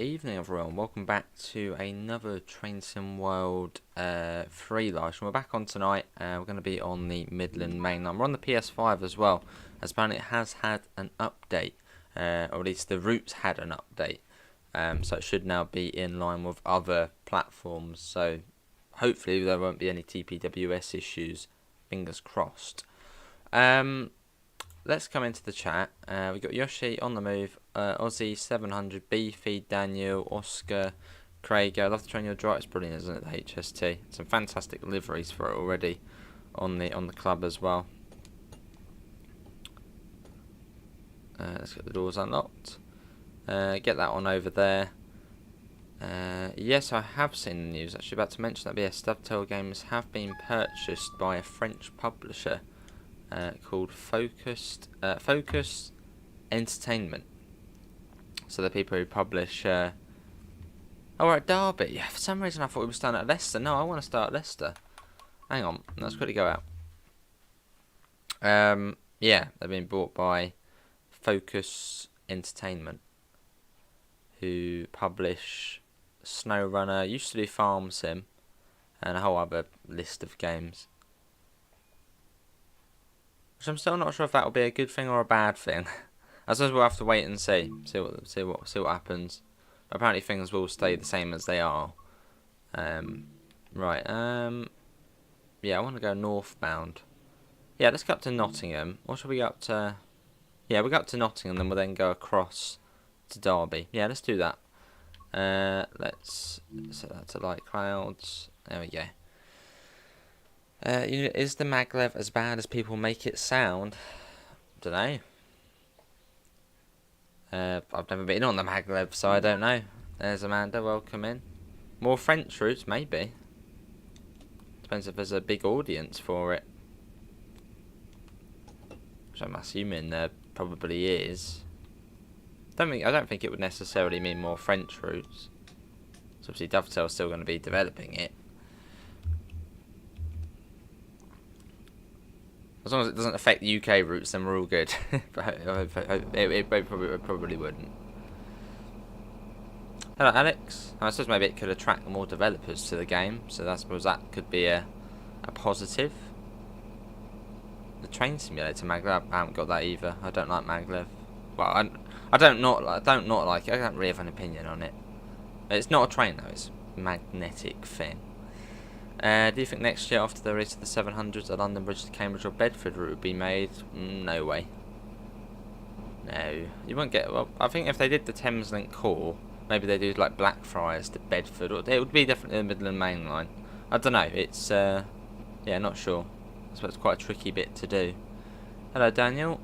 evening everyone, welcome back to another Train Sim World 3 live. So we're back on tonight, we're going to be on the Midland Main Line. We're on the PS5 as well, as apparently it has had an update, or at least the routes had an update, so it should now be in line with other platforms, so hopefully there won't be any TPWS issues, fingers crossed. Let's come into the chat. We've got Yoshi on the move, Aussie 700, Beefy, Daniel, Oscar, Craig. I love the train your drive. It's brilliant, isn't it? The HST. Some fantastic liveries for it already on the club as well. Let's get the doors unlocked. Get that one over there. Yes, I have seen the news. Actually, about to mention that. But yes, Dovetail Games have been purchased by a French publisher. Called Focus Entertainment. So the people who publish. Oh, we're at Derby. For some reason, I thought we were starting at Leicester. No, I want to start at Leicester. Hang on, let's quickly go out. Yeah, they've been bought by Focus Entertainment, who publish SnowRunner, used to do Farm Sim, and a whole other list of games. Which I'm still not sure if that will be a good thing or a bad thing. I suppose we'll have to wait and see what happens. Apparently things will stay the same as they are. Right. Yeah, I want to go northbound. Yeah, let's go up to Nottingham. Or should we go up to? Yeah, we'll go up to Nottingham, then we'll then go across to Derby. Yeah, let's do that. Let's set that to light clouds. There we go. Is the maglev as bad as people make it sound? Don't know. I've never been on the maglev, so I don't know. There's Amanda, welcome in. More French routes, maybe. Depends if there's a big audience for it. Which I'm assuming there probably is. I don't think it would necessarily mean more French routes. So obviously Dovetail's still going to be developing it. As long as it doesn't affect UK routes, then we're all good. But it probably wouldn't. Hello, Alex. I suppose maybe it could attract more developers to the game, so I suppose that could be a positive. The train simulator maglev, I haven't got that either. I don't like maglev. Well, I don't not like it. I don't really have an opinion on it. It's not a train though. It's a magnetic thing. Do you think next year, after the release of the 700s, a London Bridge to Cambridge or Bedford route would be made? No way. No. You won't get... Well, I think if they did the Thameslink core, maybe they do like Blackfriars to Bedford, or it would be definitely the Midland Main Line. I don't know. It's, yeah, not sure. So it's quite a tricky bit to do. Hello, Daniel.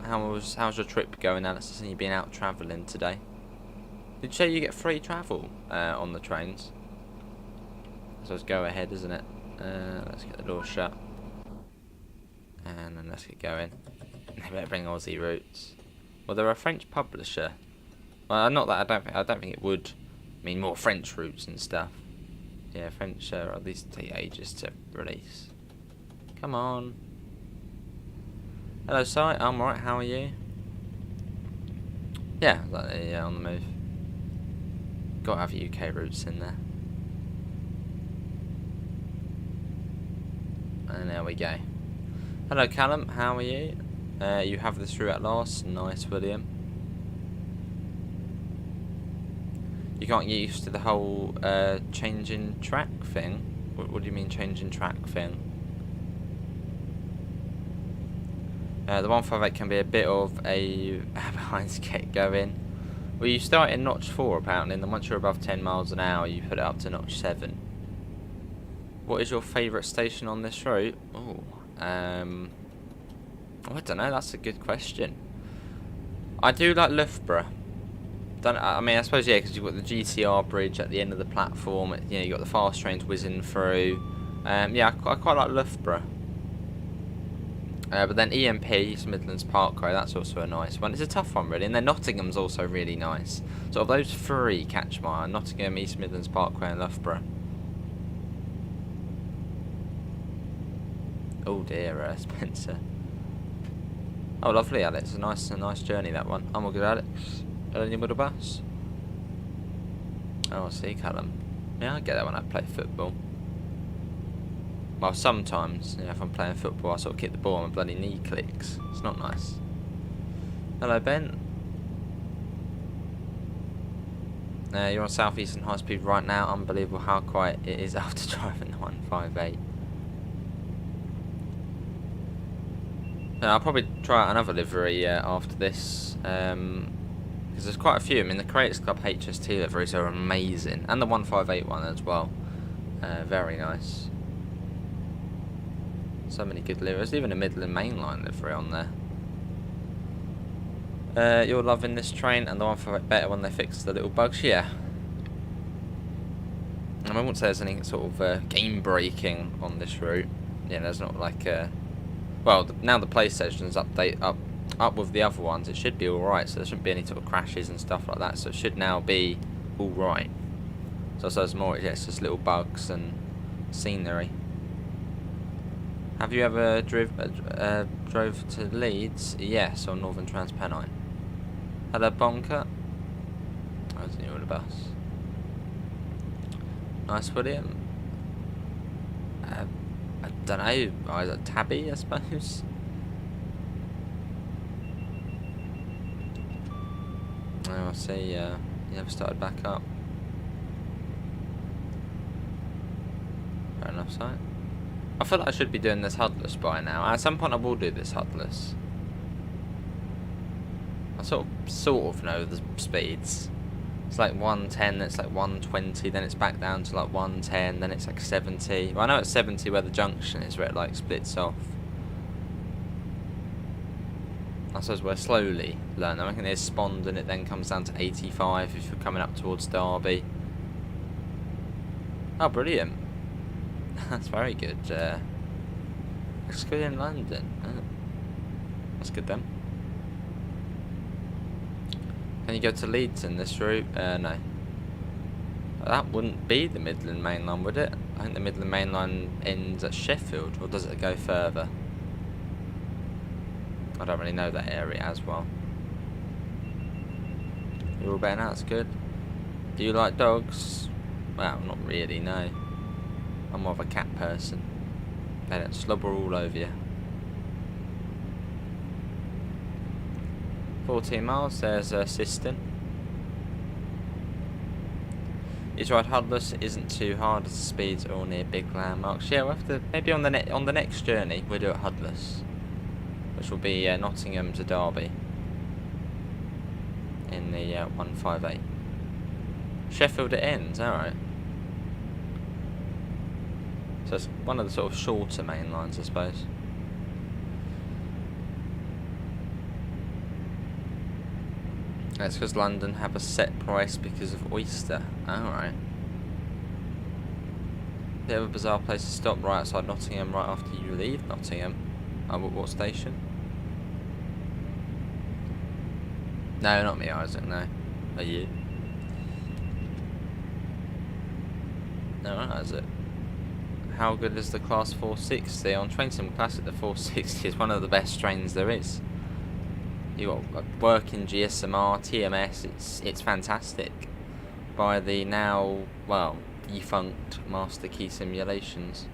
How's your trip going, Alex? I think you've been out travelling today. Did you say you get free travel on the trains? So let's go ahead, isn't it? Let's get the door shut, and then let's get going. They better bring Aussie routes. Well, they're a French publisher. Well, not that I don't think it would mean more French routes and stuff. Yeah, French at least take ages to release. Come on. Hello, Si. I'm alright. How are you? Yeah, on the move. Gotta have UK routes in there. And there we go. Hello, Callum. How are you? You have this through at last. Nice, William. You can't get used to the whole changing track thing. What do you mean changing track thing? The 158 can be a bit of a behind get going. Well, you start in notch 4 apparently, and then once you're above 10 miles an hour, you put it up to notch 7. What is your favourite station on this route? Oh, I don't know. That's a good question. I do like Loughborough. I mean, I suppose yeah, because you've got the GTR bridge at the end of the platform. You know, you got the fast trains whizzing through. Yeah, I quite like Loughborough. But then EMP, East Midlands Parkway, that's also a nice one. It's a tough one, really. And then Nottingham's also really nice. So of those three catch my eye: Nottingham, East Midlands Parkway, and Loughborough. Oh dear, Spencer. Oh, lovely, Alex. A nice journey, that one. I'm all good, Alex. Any with a bus? Oh, I see, Callum. Yeah, I get that when I play football. Well, sometimes, if I'm playing football, I sort of kick the ball and my bloody knee clicks. It's not nice. Hello, Ben. You're on South Eastern High Speed right now. Unbelievable how quiet it is after driving the 158. I'll probably try out another livery after this. Because there's quite a few. I mean, the Creators Club HST liveries are amazing. And the 158 one as well. Very nice. So many good liveries. Even a Midland Main Line livery on there. You're loving this train and the 158 better when they fix the little bugs? Yeah. I wouldn't say there's any sort of game breaking on this route. Yeah, there's not like well, now the PlayStation's up with the other ones, it should be alright, so there shouldn't be any sort of crashes and stuff like that, so it should now be alright. So there's more, yeah, it's just little bugs and scenery. Have you ever drove to Leeds? Yes, on Northern Transpennine. Hello, Bonker. I was new on the bus. Nice, William. I don't know, is it Tabby, I suppose? Oh, I see, you never started back up. Fair enough, so. I feel like I should be doing this HUDless by now. At some point I will do this HUDless. I sort of know the speeds. It's like 110, then it's like 120, then it's back down to like 110, then it's like 70. Well, I know it's 70 where the junction is, where it like splits off. I suppose we're slowly learning. I reckon there's Spond and it then comes down to 85 if you're coming up towards Derby. Oh, brilliant. That's very good. It's good in London. Oh. That's good then. Can you go to Leeds in this route? No. That wouldn't be the Midland Main Line, would it? I think the Midland Main Line ends at Sheffield, or does it go further? I don't really know that area as well. You're all better now, that's good. Do you like dogs? Well, not really, no. I'm more of a cat person. They don't slobber all over you. 14 miles, there's Siston. Is ride HUDless, it isn't too hard as the speeds are all near big landmarks. Yeah, we'll have to, maybe on the next journey we'll do it HUDless. Which will be Nottingham to Derby. In the 158. Sheffield it ends, alright. So it's one of the sort of shorter main lines, I suppose. That's because London have a set price because of Oyster. Alright. Bit of a bizarre place to stop, right outside Nottingham, right after you leave Nottingham. What station? No, not me, Isaac, no. Are you? No, Isaac. How good is the Class 460? On Train Sim Classic, the 460 is one of the best trains there is. You got working GSMR, TMS, it's fantastic. By the now, well, defunct Master Key Simulations.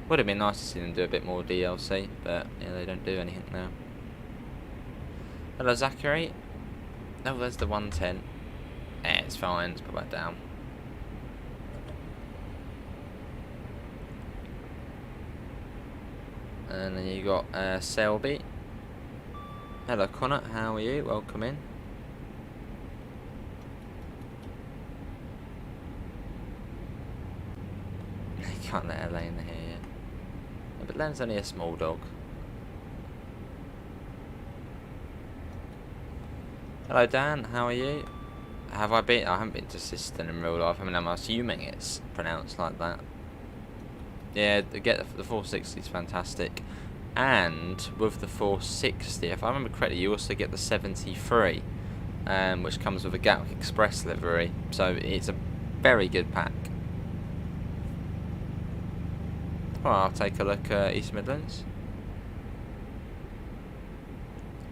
Would have been nice to see them do a bit more DLC, but yeah, they don't do anything now. Hello, Zachary. Oh, there's the 110. Yeah, it's fine, let's put that down. And then you got Selby. Hello Connor, how are you? Welcome in. You can't let Elaine here yet. Yeah, but Len's only a small dog. Hello Dan, how are you? Have I been? I haven't been to Siston in real life. I mean, I'm assuming it's pronounced like that. Yeah, the 460 is fantastic. And with the 460, if I remember correctly, you also get the 73, which comes with a Gatwick Express livery. So it's a very good pack. Well, I'll take a look at East Midlands.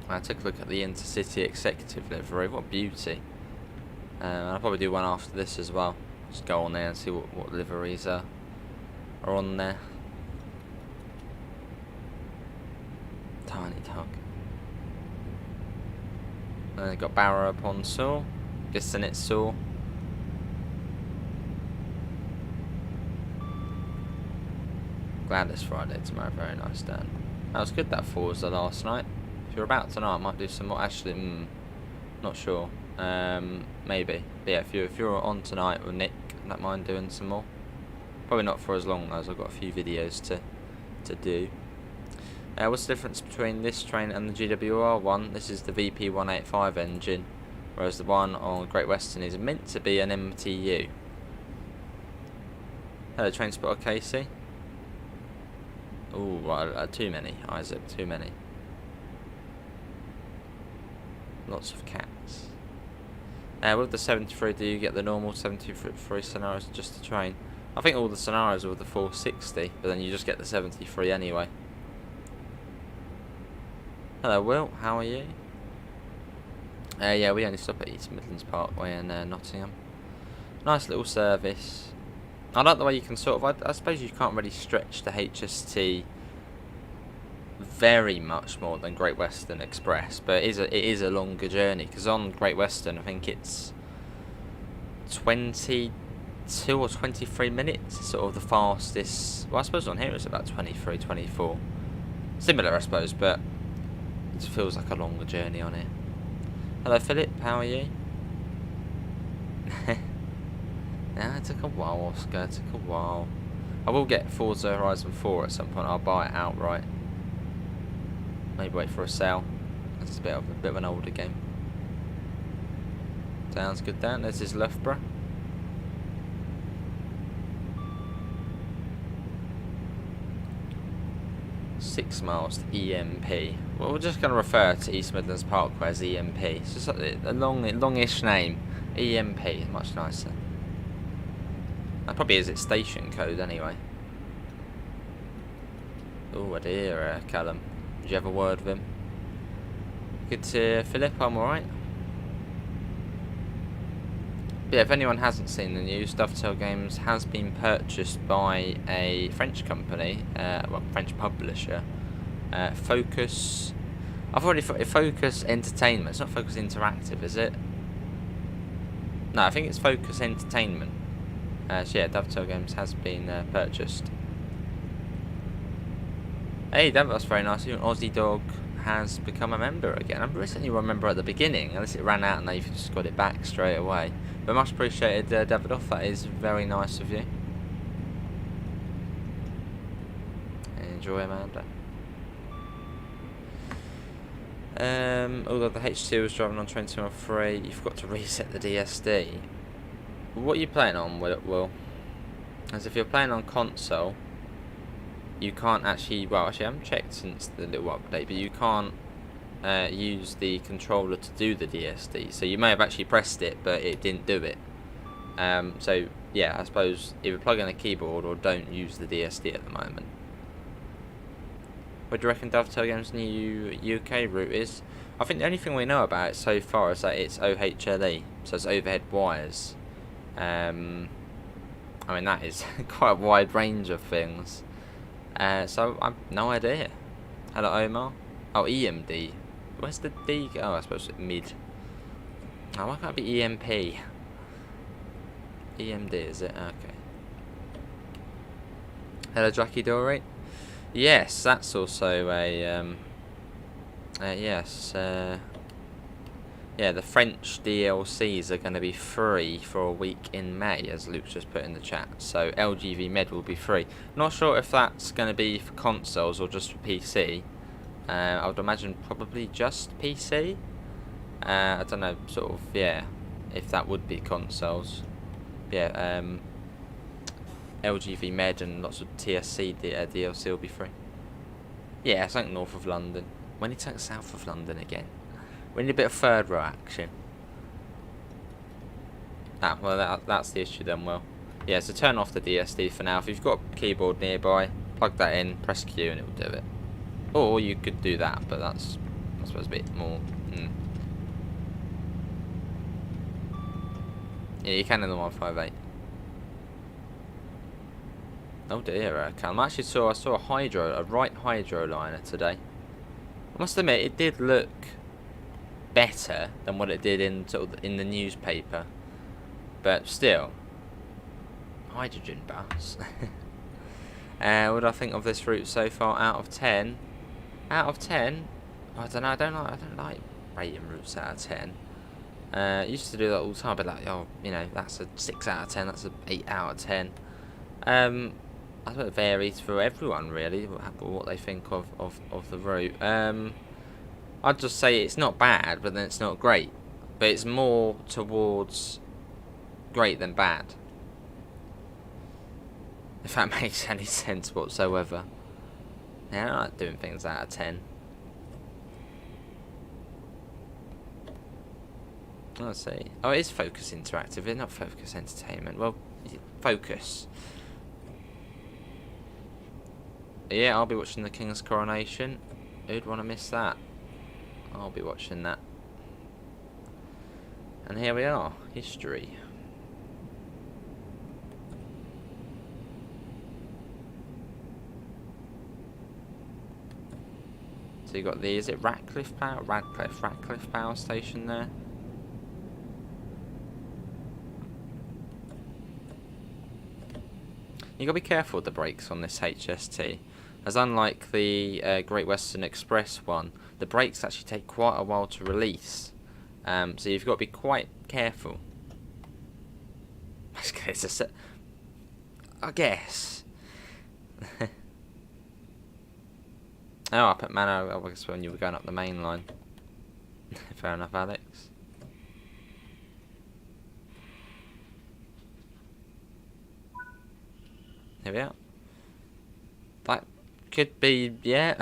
I took a look at the Intercity Executive livery. What beauty. And I'll probably do one after this as well. Just go on there and see what liveries are on there. Tiny tug. And then got Barrow upon Soar. Guessing it's Soar. Glad it's Friday tomorrow. Very nice, Dan. That was good, that Forza last night. If you're about tonight, I might do some more. Actually, not sure. Maybe. But yeah, if you're on tonight with Nick, I don't mind doing some more. Probably not for as long as I've got a few videos to do. What's the difference between this train and the GWR one? This is the VP185 engine, whereas the one on Great Western is meant to be an MTU. Hello, train spotter Casey. Ooh, right, too many, Isaac, too many. Lots of cats. With the 73, do you get the normal 73 scenarios just to train? I think all the scenarios are with the 460, but then you just get the 73 anyway. Hello, Will. How are you? Yeah, we only stop at East Midlands Parkway in Nottingham. Nice little service. I like the way you can sort of... I suppose you can't really stretch the HST very much more than Great Western Express, but it is a longer journey, because on Great Western I think it's 22 or 23 minutes, sort of the fastest. Well, I suppose on here it's about 23, 24. Similar, I suppose, but it feels like a longer journey on it. Hello, Philip. How are you? Yeah, it took a while, Oscar. It took a while. I will get Forza Horizon 4 at some point. I'll buy it outright. Maybe wait for a sale. It's a bit of an older game. Sounds good, Dan. This is Loughborough. £6 miles to EMP. Well, we're just going to refer to East Midlands Parkway as EMP. It's just a longish name. EMP, much nicer. That probably is its station code anyway. Oh, dear, Callum. Did you have a word with him? Good to Philip, I'm alright. But yeah, if anyone hasn't seen the news, Dovetail Games has been purchased by a French company, well, French publisher, Focus. I've already Focus Entertainment. It's not Focus Interactive, is it? No, I think it's Focus Entertainment. So yeah, Dovetail Games has been purchased. Hey, that's very nice. An Aussie Dog has become a member again. I recently remember at the beginning, unless it ran out and they've just got it back straight away. But much appreciated, Davidoff. That is very nice of you. Enjoy, Amanda. Although the H2 was driving on train 203, you forgot to reset the DSD. What are you playing on, Will? As if you're playing on console, you can't actually... Well, actually, I haven't checked since the little update, but you can't use the controller to do the DSD. So you may have actually pressed it, but it didn't do it. So, yeah, I suppose either plug in a keyboard or don't use the DSD at the moment. What do you reckon Dovetail Games' new UK route is? I think the only thing we know about it so far is that it's OHLE, so it's overhead wires. I mean, that is quite a wide range of things. So I've no idea. Hello, Omar. Oh, EMD. Where's the D? Oh, I suppose it's mid. Oh, why can't it be EMP? EMD, is it? Okay. Hello, Jackie Dory. Yes, that's also a yes. Yeah, the French DLCs are going to be free for a week in May, as Luke's just put in the chat. So LGV Med will be free. Not sure if that's going to be for consoles or just for PC. I would imagine probably just PC. I don't know, sort of, yeah, if that would be consoles. Yeah, LGV Med and lots of TSC DLC will be free. Yeah, something north of London. When you take south of London again. We need a bit of third row action. Ah, well, that's the issue then, Will. Yeah, so turn off the DSD for now. If you've got a keyboard nearby, plug that in, press Q and it will do it. Or you could do that, but that's, I suppose, a bit more... Yeah, you can in the 158. Oh dear, I actually saw a right hydro liner today. I must admit, it did look better than what it did in in the newspaper, but still, hydrogen bus. What do I think of this route so far? Out of 10. Out of 10, I don't know. I don't like rating routes out of 10. Used to do that all the time, but like, oh, you know, that's a 6 out of 10. That's a 8 out of 10. I suppose it varies for everyone really, what they think of the route. I'd just say it's not bad, but then it's not great. But it's more towards great than bad. If that makes any sense whatsoever. Yeah, I don't like doing things out of 10. Let's see. Oh, it is Focus Interactive, it's not Focus Entertainment. Well, Focus. Yeah, I'll be watching the King's Coronation. Who'd want to miss that? I'll be watching that. And here we are, history. So you got the, is it Radcliffe Power Station there? You gotta be careful with the brakes on this HST, as unlike the Great Western Express one, the brakes actually take quite a while to release. So you've got to be quite careful. I guess. Oh, up at Manor, I guess when you were going up the main line. Fair enough, Alex. Here we are. That could be, yeah,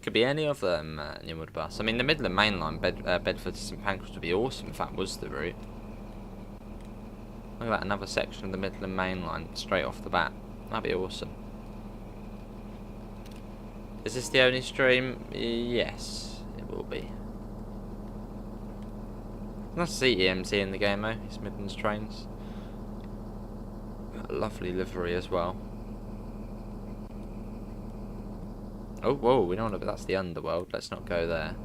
could be any of them, Newwood bus. I mean, the Midland Main Line, Bedford to St Pancras would be awesome if that was the route. Look at that, another section of the Midland Main Line straight off the bat. That'd be awesome. Is this the only stream? Yes, it will be. Nice to see EMT in the game though, it's Midlands Trains. A lovely livery as well. Oh, whoa, we don't want to, that's the underworld, let's not go there.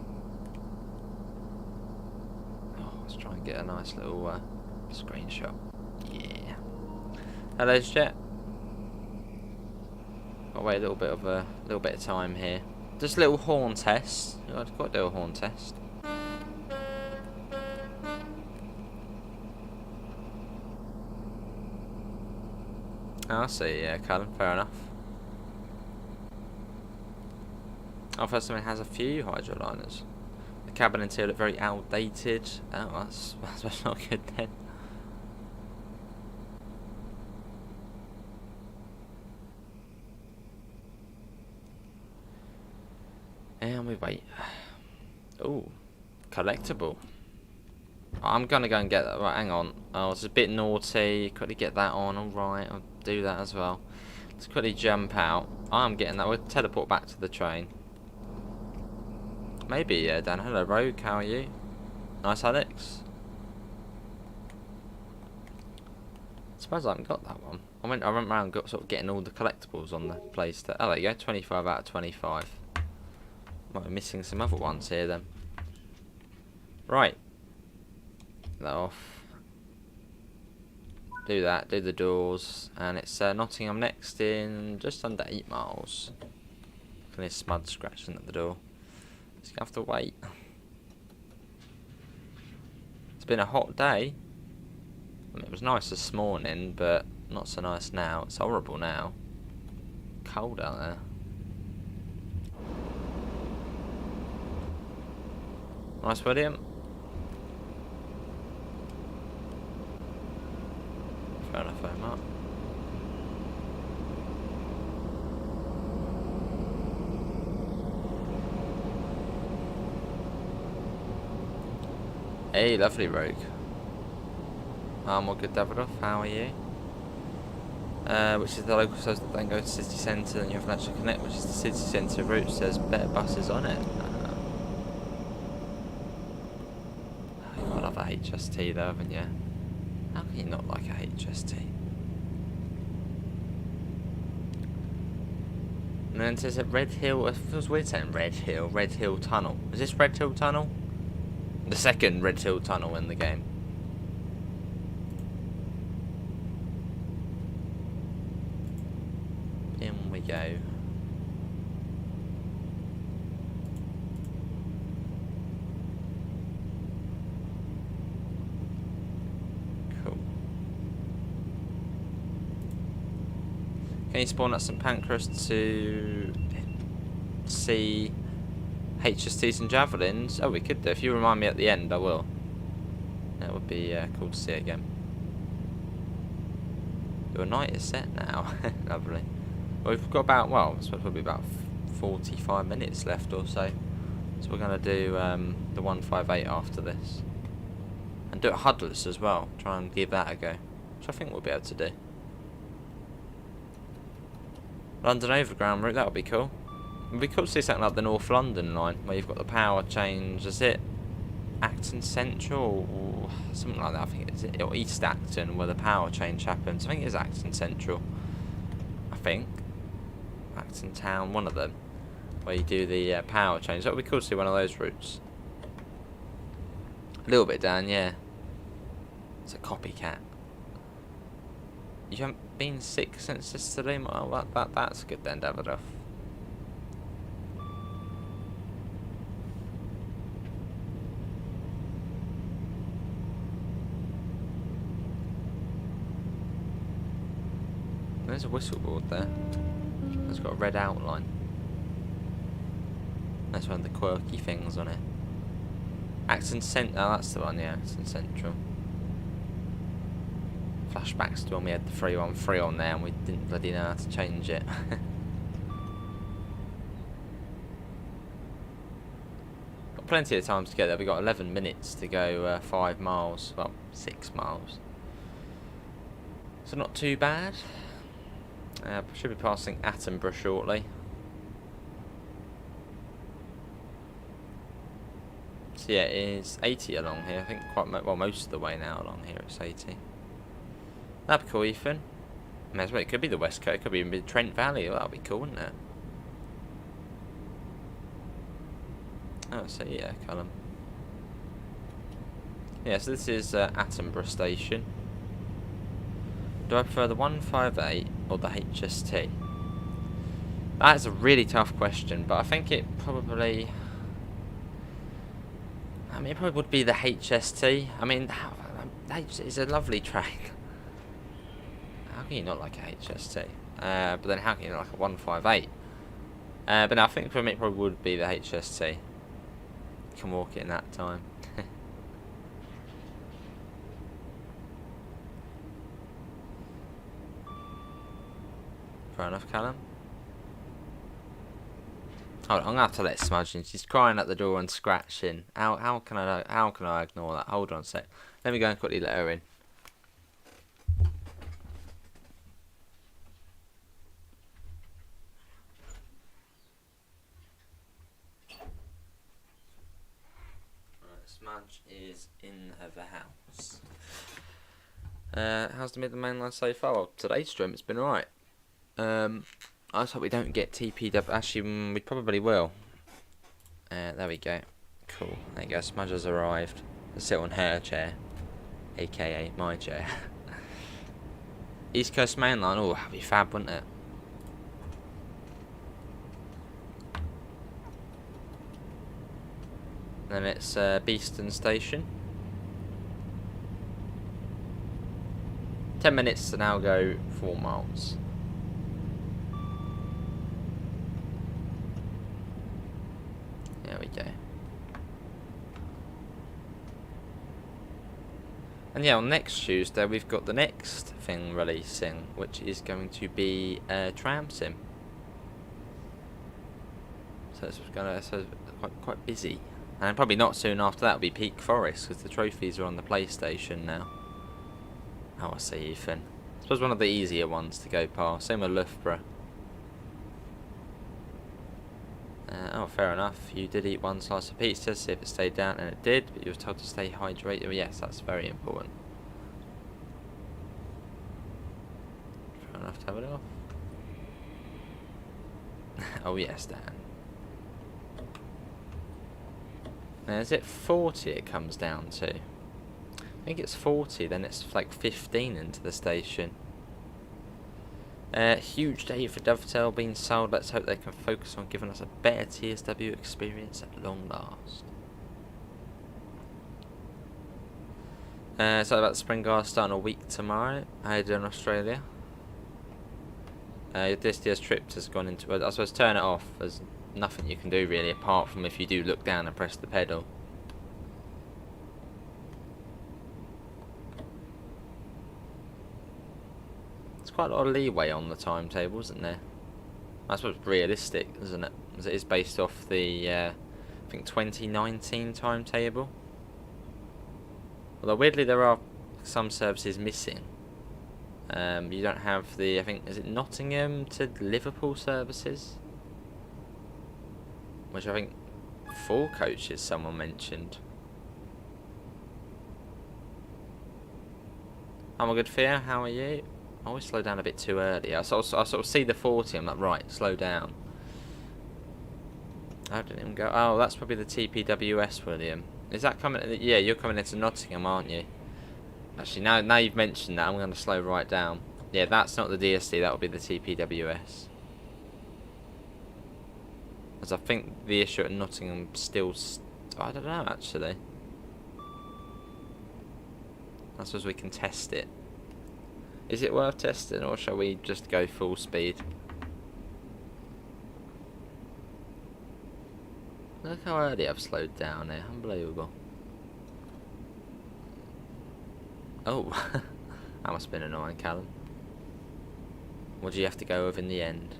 Oh, let's try and get a nice little screenshot. Yeah. Hello, Jet. Got to wait a little bit of time here. Just a little horn test. I've got to do a horn test. Oh, I see, yeah, Callum, fair enough. Oh, first time it has a few hydroliners. The cabin interior look very outdated. Oh, that's not good then. And we wait. Oh, collectible. I'm gonna go and get that. Right, hang on. Oh, it's a bit naughty. Quickly get that on. Alright, I'll do that as well. Let's quickly jump out. I'm getting that. We'll teleport back to the train. Maybe, Dan. Hello, Rogue. How are you? Nice, Alex. I suppose I haven't got that one. I went around got sort of getting all the collectibles on the place. Oh, there you go. 25 out of 25. Might be missing some other ones here then. Right. That off. Do that. Do the doors. And it's Nottingham next in just under 8 miles. Can hear Smud scratching at the door. Just gonna have to wait. It's been a hot day. I mean, it was nice this morning, but not so nice now. It's horrible now. Cold out there. Nice, William. Fair enough, very much. Hey, lovely Rogue. All good, Davidoff. How are you? Which is the local service that then goes to city centre, and you have National Connect, which is the city centre route. There's better buses on it. You've got another HST though, haven't you? How can you not like a HST? And then it says at Red Hill, it feels weird saying Red Hill Tunnel. Is this Red Hill Tunnel? The second Red Hill Tunnel in the game. In we go. Cool. Can you spawn at St Pancras to see HSTs and javelins? Oh, we could do. If you remind me at the end, I will. That would be cool to see again. Your night is set now. Lovely. Well, we've got about, well, it's probably about 45 minutes left or so. So we're going to do the 158 after this. And do it huddless as well. Try and give that a go. Which I think we'll be able to do. London Overground route, that would be cool. It would be cool to see something like the North London line, where you've got the power change. Is it Acton Central or something like that? I think it's or East Acton, where the power change happens. I think it is Acton Central. I think Acton Town, one of them, where you do the power change. That would be cool to see one of those routes. A little bit down, yeah. It's a copycat. You haven't been sick since yesterday? Well, that's good then, Davidoff. There's a whistle board there. It's got a red outline. That's one of the quirky things on it. Acton Central. Oh, that's the one, yeah. Acton Central. Flashbacks to when we had the 313 on there and we didn't bloody know how to change it. Got plenty of time to get there. We've got 11 minutes to go 5 miles. Well, 6 miles. So not too bad. Should be passing Attenborough shortly. So yeah, it is 80 along here. I think quite well, most of the way now along here it's 80. That'd be cool, Ethan. I mean, it could be the West Coast, it could be in Trent Valley. Well, that'd be cool, wouldn't it? Oh, so yeah, Callum. Yeah, so this is Attenborough Station. Do I prefer the 158 or the HST? That is a really tough question, but I think it probably... I mean, it probably would be the HST. I mean, it's a lovely train. How can you not like a HST? But then how can you not like a 158? But no, I think for me it probably would be the HST. You can walk it in that time. Fair enough, Callum. Hold on, I'm gonna have to let Smudge in. She's crying at the door and scratching. How can I ignore that? Hold on a sec. Let me go and quickly let her in. Right, Smudge is in the house. How's the Midland Main Line so far? Well, today's stream it's been alright. I just hope we don't get TPW. Actually, we probably will. There we go. Cool. There you go. Smudge has arrived. Let's sit on her chair, aka my chair. East Coast Main Line. Oh, that'd be fab, wouldn't it? Then it's Beeston Station. 10 minutes to now go 4 miles. There we go. And yeah, on next Tuesday we've got the next thing releasing, which is going to be Tram Sim. So it's quite busy. And probably not soon after that will be Peak Forest, because the trophies are on the PlayStation now. Oh, I see, Ethan. I suppose one of the easier ones to go past. Same with Loughborough. Oh, fair enough. You did eat 1 slice of pizza, see if it stayed down, and it did, but you were told to stay hydrated. Well, yes, that's very important. Don't have to have it off. Oh yes, Dan. Now, is it 40 it comes down to? I think it's 40, then it's like 15 into the station. Huge day for Dovetail being sold. Let's hope they can focus on giving us a better TSW experience at long last. So about the Spring Guard starting a week tomorrow. How you doing, Australia? This year's trip has gone into. I suppose turn it off. There's nothing you can do really, apart from if you do look down and press the pedal. There's quite a lot of leeway on the timetable, isn't there? I suppose it's realistic, isn't it? As it is based off the I think 2019 timetable. Although weirdly there are some services missing. You don't have the, I think, is it Nottingham to Liverpool services? Which I think 4 coaches someone mentioned. I'm a good fear, how are you? I always slow down a bit too early. I sort of see the 40, I'm like, right, slow down. How did it go? Oh, that's probably the TPWS, William. Is that coming? Yeah, you're coming into Nottingham, aren't you? Actually, now you've mentioned that, I'm going to slow right down. Yeah, that's not the DSD, that will be the TPWS. As I think the issue at Nottingham still... I don't know, actually. I suppose we can test it. Is it worth testing, or shall we just go full speed? Look how early I've slowed down there, unbelievable. Oh, that must have been annoying, Callum. What do you have to go with in the end?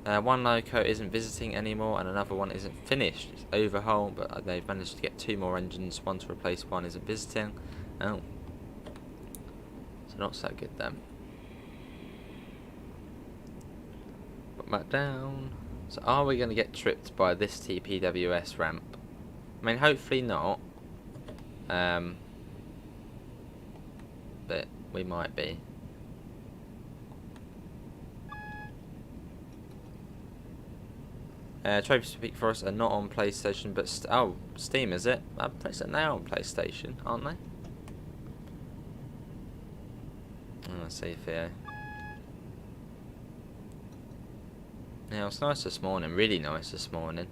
One loco isn't visiting anymore and another one isn't finished. It's overhaul, but they've managed to get 2 more engines. One to replace one isn't visiting. Oh. So not so good then. Put that down. So are we going to get tripped by this TPWS ramp? I mean, hopefully not. But we might be. Trophies for Peak Forest are not on PlayStation, but Steam is it? I'm pretty certain they're on PlayStation, aren't they? Let's see if yeah, it was nice this morning, really nice this morning.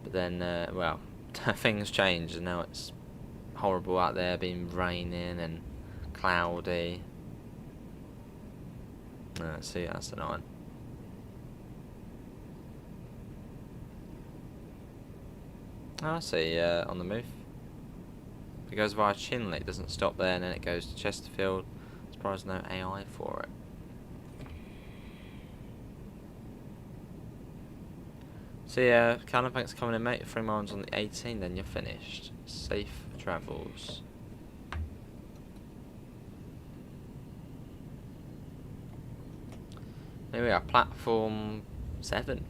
But then, well, things changed, and now it's horrible out there, being raining and cloudy. Let's see, that's annoying. Oh, I see, on the move. It goes via Chinley, it doesn't stop there, and then it goes to Chesterfield. Surprised no AI for it. So yeah, Callum, thanks for coming in, mate. 3 miles on the 18, then you're finished. Safe travels. Here we are, platform 7.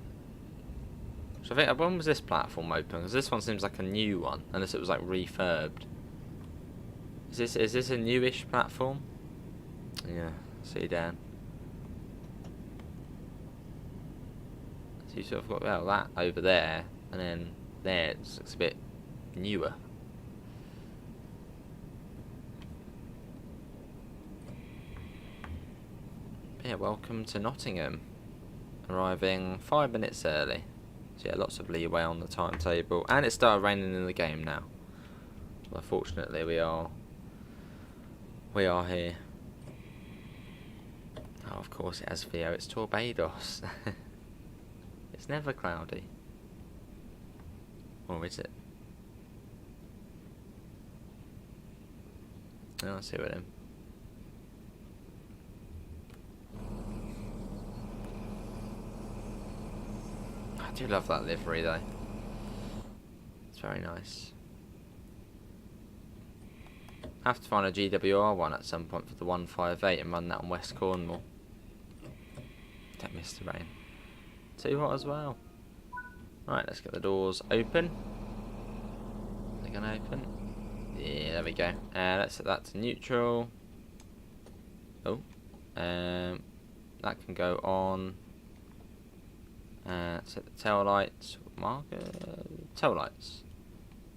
So I think, when was this platform open? Because this one seems like a new one, unless it was like refurbed. Is this a newish platform? Yeah, see Dan. So you sort of got, well, that over there, and then there it looks a bit newer. Yeah, welcome to Nottingham. Arriving 5 minutes early. So yeah, lots of leeway on the timetable, and it started raining in the game now. Well, fortunately we are here. Oh, of course it has Theo, it's Torbados. It's never cloudy. Or is it? Oh, I'll see what him. I do love that livery though. It's very nice. I have to find a GWR one at some point for the 158 and run that on West Cornwall. Don't miss the rain. Too hot as well. Right, let's get the doors open. They're gonna open. Yeah, there we go. Let's set that to neutral. Oh, that can go on. Set the tail lights. Marker tail lights.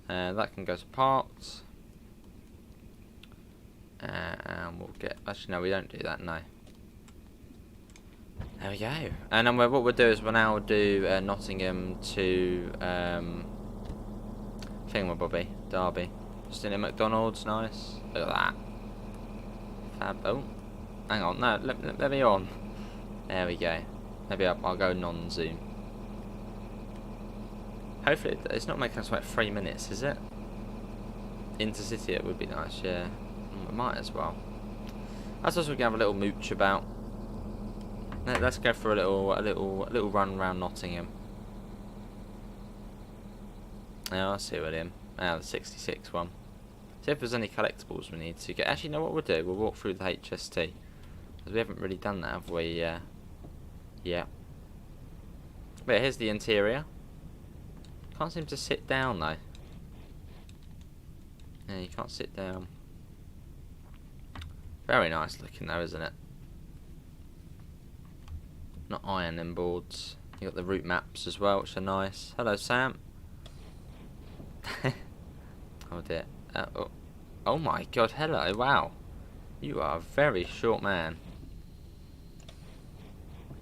That can go to parked. And we'll get. Actually, no, we don't do that. No. There we go. And then what we'll do is we'll now do Nottingham to Thingamabobby, Derby. Just in a McDonald's, nice. Look at that. Fab. Oh, hang on. No, let me on. There we go. Maybe I'll go non-zoom. Hopefully it's not making us wait 3 minutes, is it? Intercity, it would be nice. Yeah, we might as well. I suppose we can have a little mooch about. Let's go for a little run around Nottingham. Yeah, I'll see what him. The 66 one. See if there's any collectibles we need to get. Actually, you know what we'll do? We'll walk through the HST. Because we haven't really done that, have we? Yeah. But here's the interior. Can't seem to sit down though. Yeah, you can't sit down. Very nice looking though, isn't it? Not ironing boards. You got the route maps as well, which are nice. Hello, Sam. Oh dear. Oh my God! Hello. Wow. You are a very short man.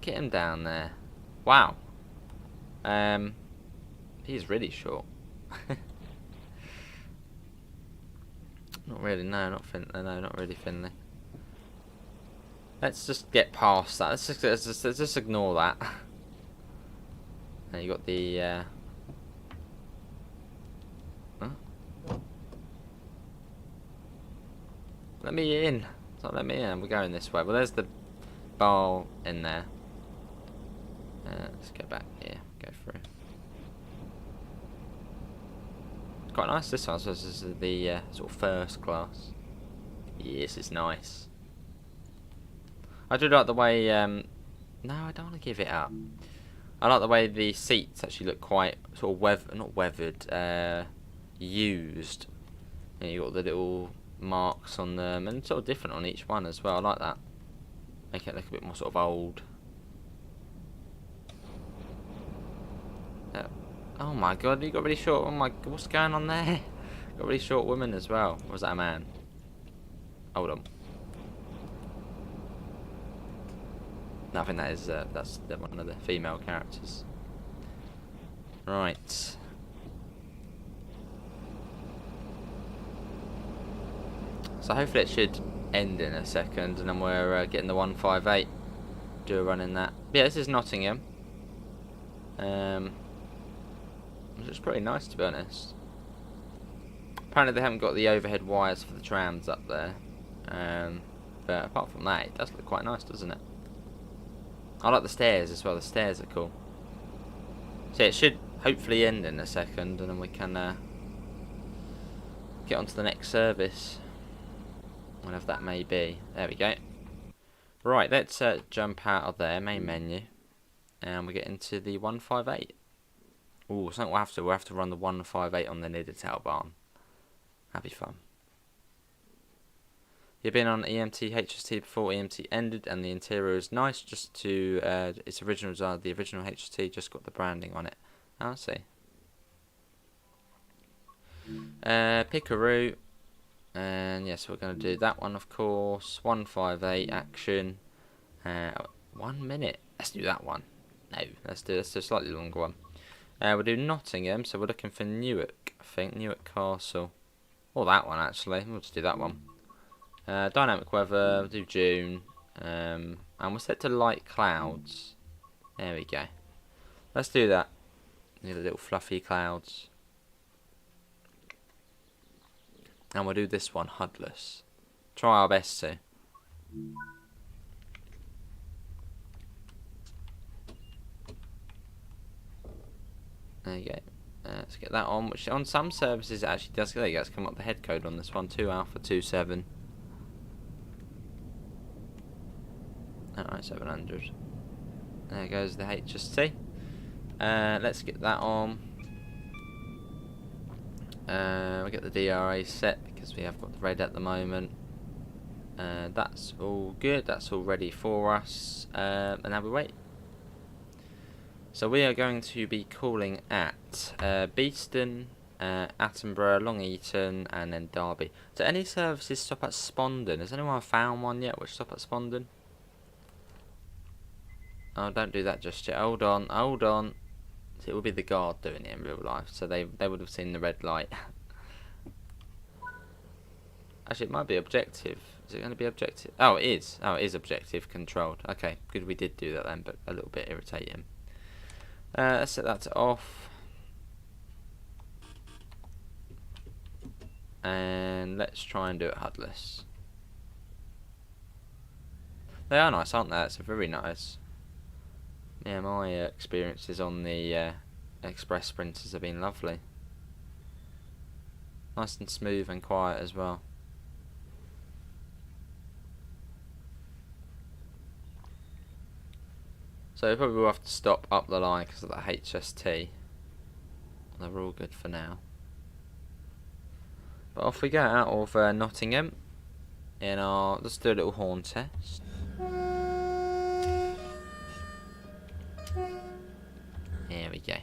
Get him down there. Wow. He's really short. Not really. No, not Finley. No, not really Finley. Let's just get past that. Let's just ignore that. And you got the. Huh? Let me in. It's not let me in. We're going this way. Well, there's the bar in there. Let's go back here. Go through. It's quite nice this one. So this is the sort of first class. Yes, it's nice. I do like the way. No, I don't want to give it up. I like the way the seats actually look quite sort of not weathered, used. And you got the little marks on them, and sort of different on each one as well. I like that. Make it look a bit more sort of old. Oh my God, you got really short. Oh my God, what's going on there? Got really short women as well. Or was that a man? Hold on. No, I think that is that's one of the female characters. Right. So hopefully it should end in a second, and then we're getting the 158. Do a run in that. But yeah, this is Nottingham. Which is pretty nice, to be honest. Apparently they haven't got the overhead wires for the trams up there. But apart from that, it does look quite nice, doesn't it? I like the stairs as well. The stairs are cool. So it should hopefully end in a second, and then we can get on to the next service, whenever that may be. There we go. Right, let's jump out of there, main menu, and we get into the 158. Ooh, something we'll have to run the 158 on the Niddertail barn. That'd be fun. You've been on EMT HST before EMT ended, and the interior is nice. Just to its original design, the original HST just got the branding on it. Oh, I see. Pick a route, and yes, we're going to do that one, of course. 158 action. 1 minute. Let's do that one. No, let's do a slightly longer one. We'll do Nottingham, so we're looking for Newark, I think. Newark Castle. Or that one, actually. We'll just do that one. Dynamic weather, we'll do June. And we'll set to light clouds. There we go. Let's do that. Need a little fluffy clouds. And we'll do this one, HUDless. Try our best to. There you go. Let's get that on, which on some services it actually does. There you go, it's come up the head code on this one, 2 Alpha 27. Alright, 700. There goes the HST. Let's get that on. We get the DRA set because we have got the red at the moment. That's all good, that's all ready for us, and now we wait. So we are going to be calling at Beeston, Attenborough, Long Eaton, and then Derby. Do any services stop at Spondon? Has anyone found one yet which stop at Spondon? Oh, don't do that just yet. Hold on, hold on. So it will be the guard doing it in real life, so they would have seen the red light. Actually, it might be objective. Is it going to be objective? Oh, it is. Oh, it is objective controlled. Okay, good. We did do that then, but a little bit irritating. Let's set that to off. And let's try and do it HUDless. They are nice, aren't they? It's very nice. Yeah, my experiences on the Express Sprinters have been lovely. Nice and smooth and quiet as well. So we probably will have to stop up the line because of the HST. They're all good for now. But off we go out of Nottingham. In our, let's do a little horn test. Here we go.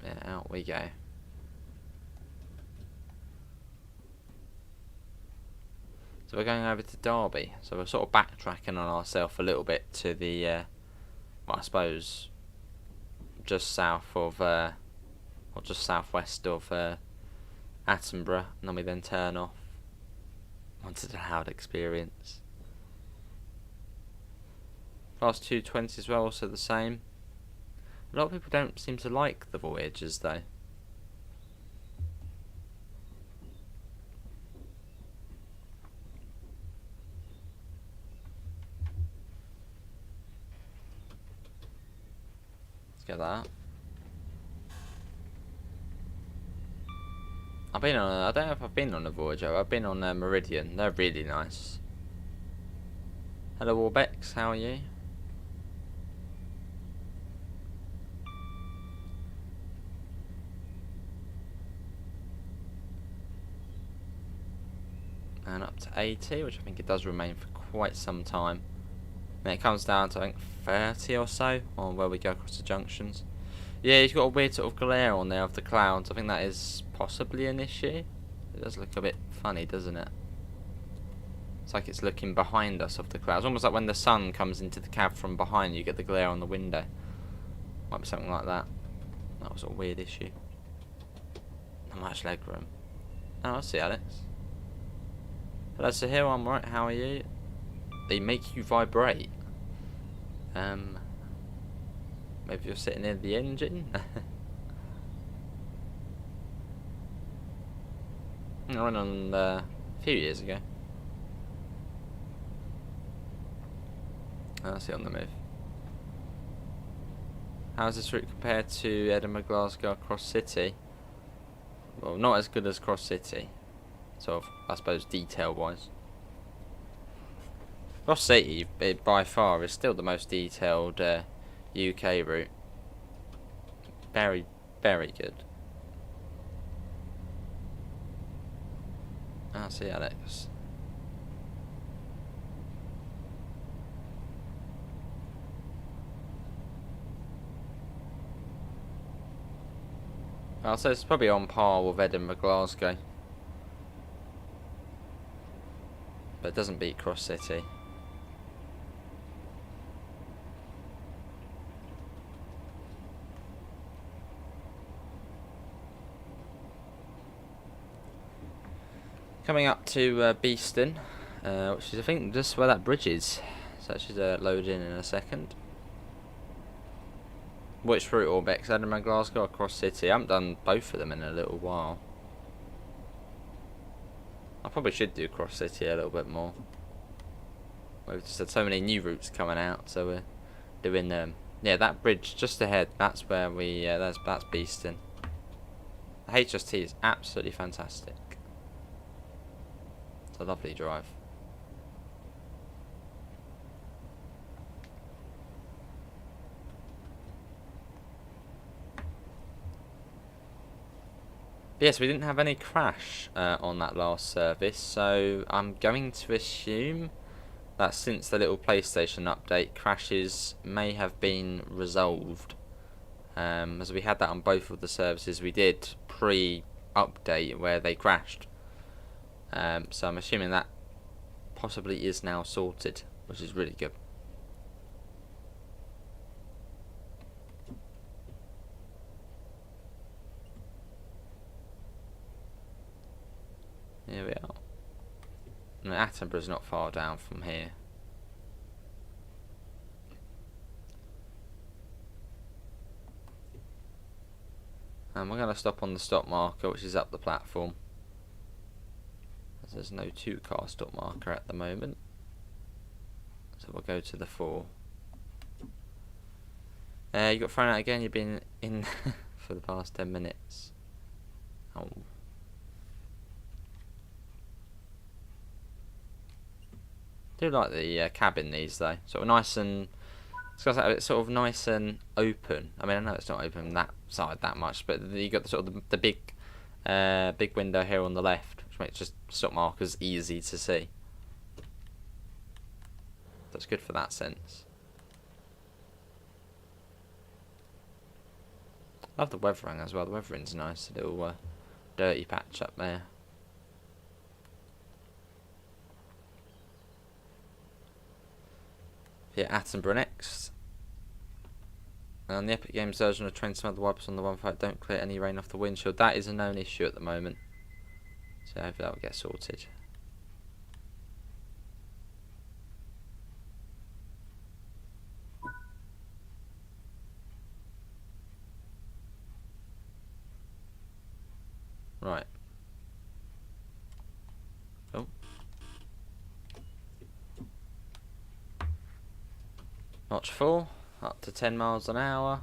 Yeah, out we go. So we're going over to Derby. So we're sort of backtracking on ourselves a little bit to the, well, I suppose, just south of, or just southwest of Attenborough, and then we then turn off onto the Howard experience. Class 220 as well, also the same. A lot of people don't seem to like the Voyagers though. Let's get that. I've been on. I don't know if I've been on a Voyager. I've been on Meridian. They're really nice. Hello, Warbex. How are you? And up to 80, which I think it does remain for quite some time. Then it comes down to I think 30 or so on where we go across the junctions. Yeah, you've got a weird sort of glare on there of the clouds. I think that is possibly an issue. It does look a bit funny, doesn't it? It's like it's looking behind us of the clouds. Almost like when the sun comes into the cab from behind, you get the glare on the window. Might be something like that. That was a weird issue. Not much legroom. Oh, I see, Alex. Hello, Sahil, I'm right, how are you? They make you vibrate. Maybe you're sitting near the engine? I went on a few years ago. I see on the move. How's this route compared to Edinburgh, Glasgow, Cross City? Well, not as good as Cross City. Sort of, I suppose, detail-wise. Cross City, by far, is still the most detailed UK route. Very, very good. I see, Alex. I'll say it's probably on par with Edinburgh, Glasgow. But it doesn't beat Cross City. Coming up to Beeston, which is I think just where that bridge is. So that should load in a second. Which route, Orbex? Edinburgh, Glasgow, or Cross City? I haven't done both of them in a little while. I probably should do Cross City a little bit more. We've just had so many new routes coming out, so we're doing yeah, that bridge just ahead. That's where we that's Beeston. The HST is absolutely fantastic. It's a lovely drive. Yes, we didn't have any crash on that last service, so I'm going to assume that since the little PlayStation update, crashes may have been resolved. As we had that on both of the services we did pre-update where they crashed. So I'm assuming that possibly is now sorted, which is really good. Here we are. And Attenborough's not far down from here. And we're going to stop on the stop marker, which is up the platform. As there's no 2-car stop marker at the moment. So we'll go to the 4. You got thrown out again, you've been in for the past 10 minutes. Oh. I do like the cabin these though, sort of nice and it's sort of nice and open. I mean, I know it's not open that side that much, but you got the sort of the big window here on the left, which makes just stop markers easy to see. That's good for that sense. Love the weathering as well. The weathering's nice. A little dirty patch up there. Yeah, Attenborough next. And the Epic Games version of train some of the wipers on the 1.5 don't clear any rain off the windshield. That is a known issue at the moment. So hopefully that will get sorted. Right. Oh. Notch 4, up to 10 miles an hour.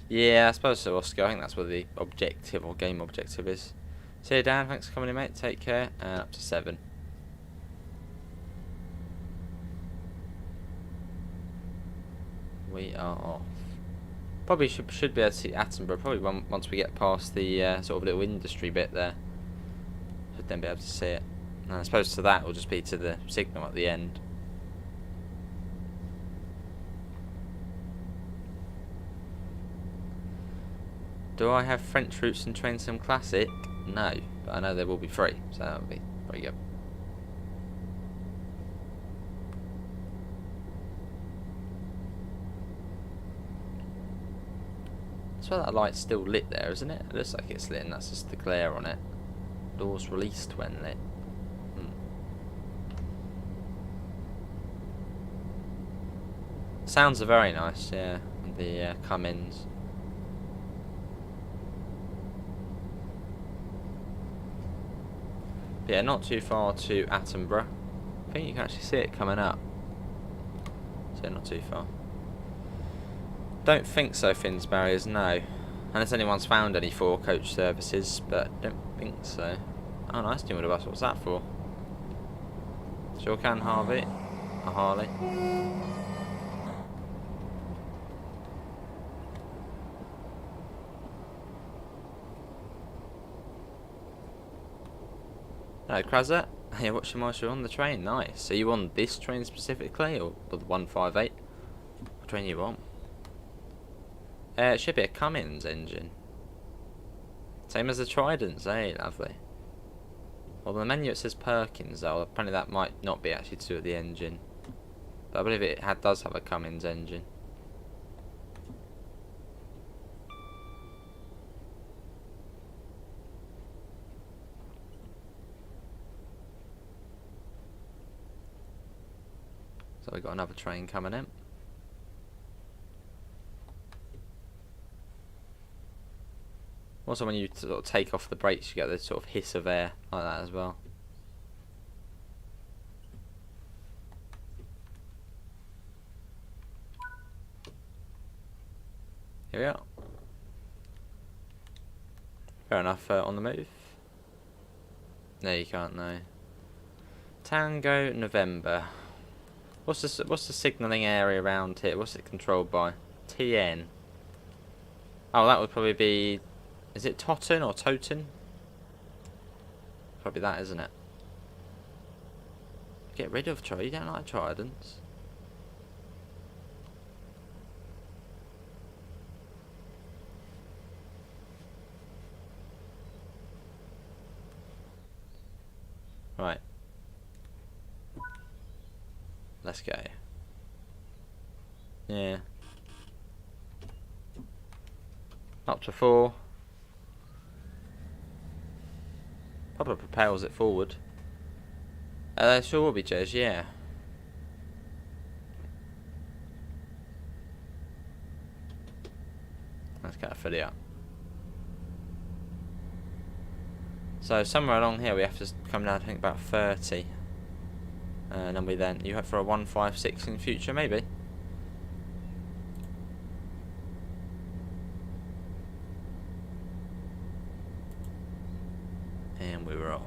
Yeah, I suppose so, Oscar. I think that's what the objective or game objective is. See you, Dan. Thanks for coming in, mate. Take care. And up to 7. We are off. Probably should be able to see Attenborough. Probably once we get past the sort of little industry bit there. Should then be able to see it. And I suppose to that will just be to the signal at the end. Do I have French routes in Train Sim Classic? No, but I know they will be free, so that would be very good. I swear that light's still lit there, isn't it? It looks like it's lit and that's just the glare on it. Doors released when lit. Sounds are very nice, yeah. The come-ins. Yeah, not too far to Attenborough. I think you can actually see it coming up. So not too far. Don't think so, Finn's Barriers, no. Unless anyone's found any 4-coach services, but don't think so. Oh, nice new bus. What's that for? Sure can, Harvey. A Harley. Hello, Krazza. Yeah, watching whilst you're on the train. Nice. Are you on this train specifically, or the 158? What train are you on? It should be a Cummins engine. Same as the Tridents, eh? Lovely. Well, on the menu it says Perkins, though. Apparently that might not be actually to do with the engine. But I believe it does have a Cummins engine. So we've got another train coming in. Also, when you sort of take off the brakes, you get this sort of hiss of air like that as well. Here we are. Fair enough, on the move. No, you can't, no. Tango November. What's the signalling area around here? What's it controlled by? TN. Oh, that would probably be... Is it Totten or Toten? Probably that, isn't it? Get rid of Trident. You don't like Tridents? Right. Let's go. Yeah. Up to 4. Probably propels it forward. Sure will be, Jez, yeah. Let's get a filly up. So somewhere along here we have to come down to think about 30. And then you hope for a 156 in the future, maybe. And we were off.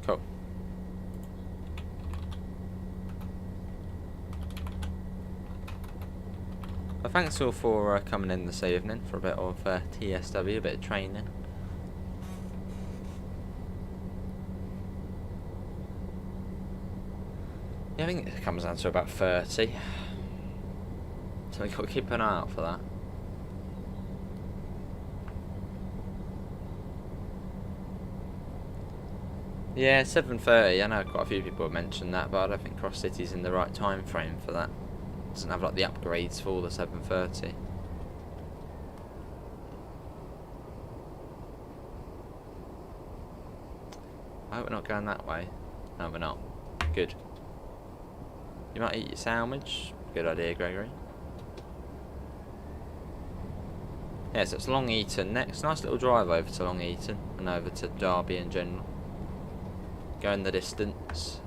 Cool. Well, thanks all for coming in this evening for a bit of TSW, a bit of training. Yeah, I think it comes down to about 30. So we've got to keep an eye out for that. Yeah, 7:30. I know quite a few people have mentioned that, but I don't think Cross City's in the right time frame for that. It doesn't have like the upgrades for the 7:30. I hope we're not going that way. No, we're not. Good. You might eat your sandwich. Good idea, Gregory. Yeah, so it's Long Eaton next. Nice little drive over to Long Eaton and over to Derby in general. Going the distance.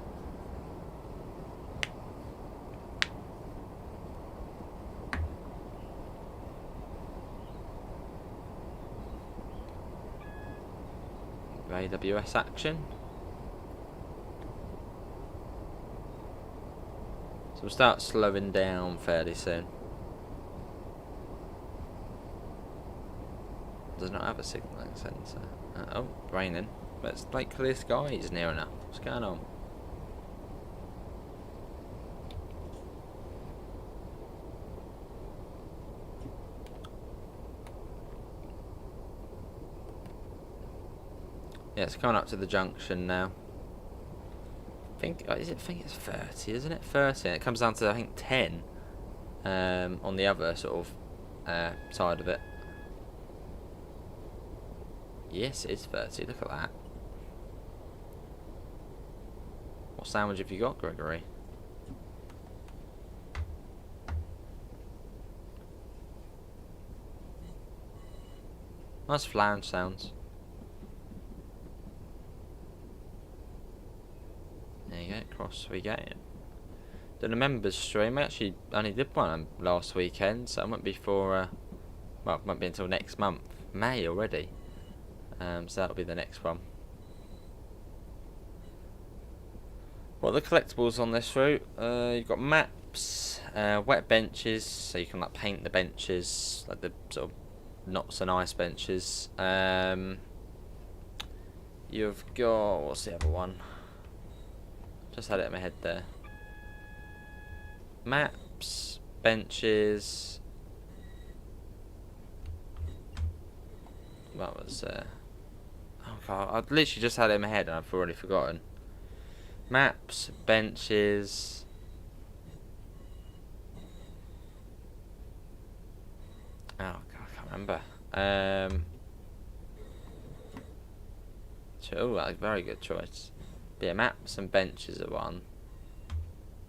AWS action. So we'll start slowing down fairly soon. Does not have a signalling sensor. Oh, raining. But it's like clear skies near enough. What's going on? Yeah, it's coming up to the junction now. I think it's 30, isn't it? 30. And it comes down to I think 10 on the other sort of side of it. Yes, it is 30. Look at that. What sandwich have you got, Gregory? Nice flange sounds. There you go, across we go. Done a members stream. I actually only did one last weekend, so it won't be for well, it won't be until next month, May already. So that'll be the next one. What are the collectibles on this route? You've got maps, wet benches, so you can like paint the benches, like the sort of not so nice benches. You've got, what's the other one? Just had it in my head there. Maps, benches. That was oh god, I literally just had it in my head and I've already forgotten. Maps, benches. Oh god, I can't remember. Oh, very good choice. But yeah, maps and benches are one.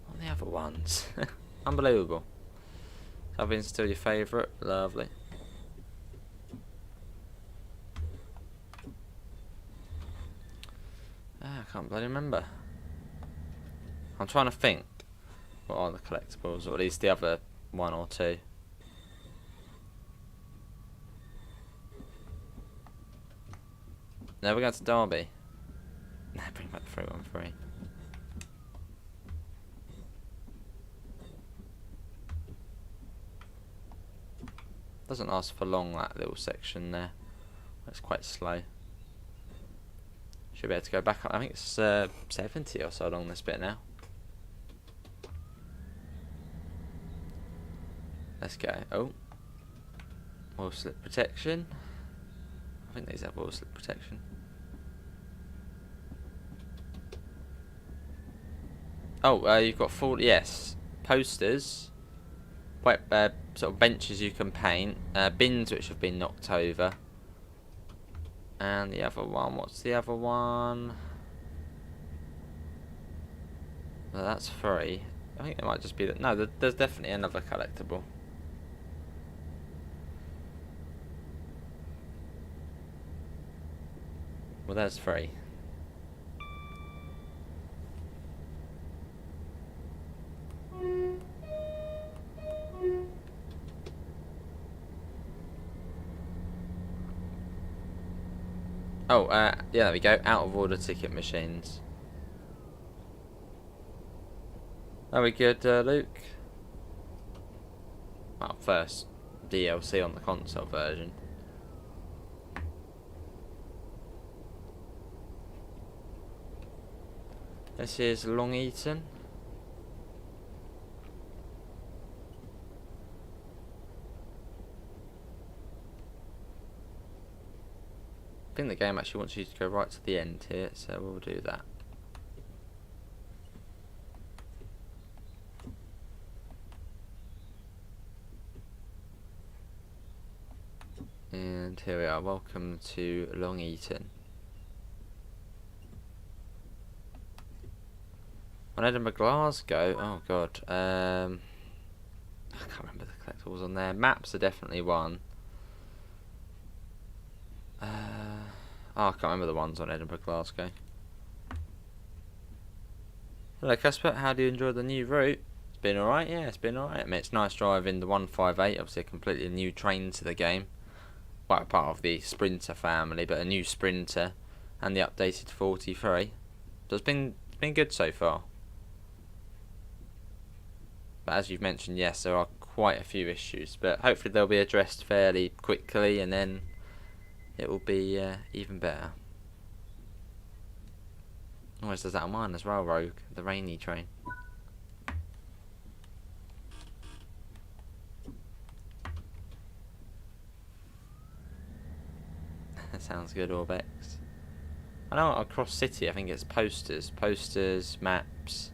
What are the other ones? Unbelievable. Something's still your favourite? Lovely. I can't bloody remember. I'm trying to think. What are the collectibles, or at least the other one or two? No, we're going to Derby. No, bring back the 313. Doesn't last for long, that little section there. It's quite slow. Should be able to go back up. I think it's 70 or so along this bit now. Let's go. Oh. Wheel slip protection. I think these have wheel slip protection. Oh, you've got 40, yes. Posters. Wet, sort of benches you can paint. Bins which have been knocked over. And the other one, what's the other one? Well, that's free. I think it might just be that. No, there's definitely another collectible. Well, there's free. Oh, yeah, there we go. Out of order ticket machines. Are we good, Luke? Well, first DLC on the console version. This is Long Eaton. I think the game actually wants you to go right to the end here, so we'll do that. And here we are, welcome to Long Eaton. On Edinburgh, Glasgow, oh god, I can't remember the collectibles on there. Maps are definitely one. Oh, I can't remember the ones on Edinburgh, Glasgow. Hello Casper, how do you enjoy the new route? It's been alright, yeah, it's been alright. I mean, it's nice driving the 158, obviously a completely new train to the game. Well, part of the Sprinter family, but a new Sprinter and the updated 43. So it's been good so far. But as you've mentioned, yes, there are quite a few issues, but hopefully they'll be addressed fairly quickly and then it will be even better. Always does that on mine as well, Rogue, the rainy train. That sounds good, Orbex. I know across city, I think it's posters, maps.